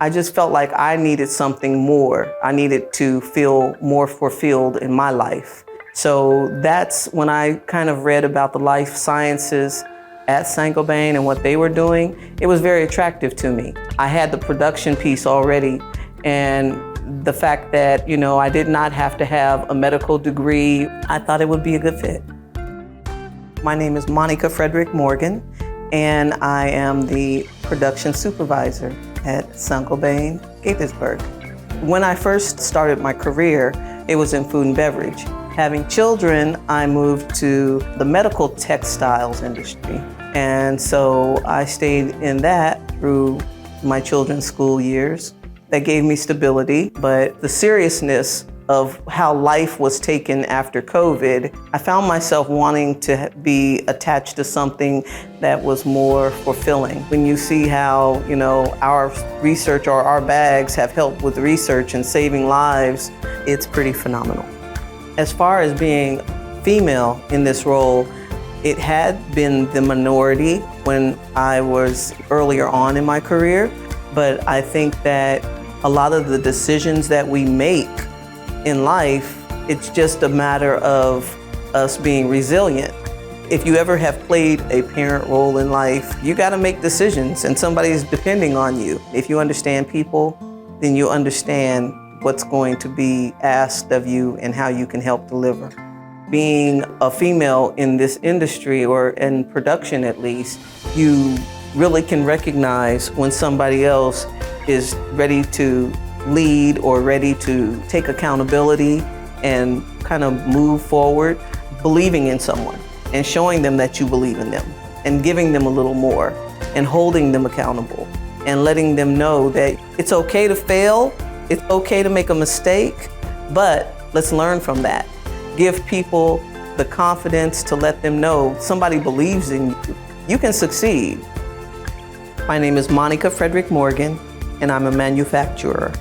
I just felt like I needed something more. I needed to feel more fulfilled in my life. So that's when I kind of read about the life sciences at Saint-Gobain and what they were doing. It was very attractive to me. I had the production piece already, and the fact that, I did not have to have a medical degree, I thought it would be a good fit. My name is Frederick Morgan, and I am the production supervisor at Saint-Gobain, Gaithersburg. When I first started my career, it was in food and beverage. Having children, I moved to the medical textiles industry. And so I stayed in that through my children's school years. That gave me stability, but the seriousness of how life was taken after COVID, I found myself wanting to be attached to something that was more fulfilling. When you see how, our research or our bags have helped with research and saving lives, it's pretty phenomenal. As far as being female in this role, it had been the minority when I was earlier on in my career, but I think that a lot of the decisions that we make in life, it's just a matter of us being resilient. If you ever have played a parent role in life, you gotta make decisions and somebody's depending on you. If you understand people, then you understand what's going to be asked of you and how you can help deliver. Being a female in this industry, or in production at least, you really can recognize when somebody else is ready to lead or ready to take accountability and kind of move forward, believing in someone and showing them that you believe in them and giving them a little more and holding them accountable and letting them know that it's okay to fail, it's okay to make a mistake, but let's learn from that. Give people the confidence to let them know somebody believes in you. You can succeed. My name is Frederick Morgan, and I'm a manufacturer.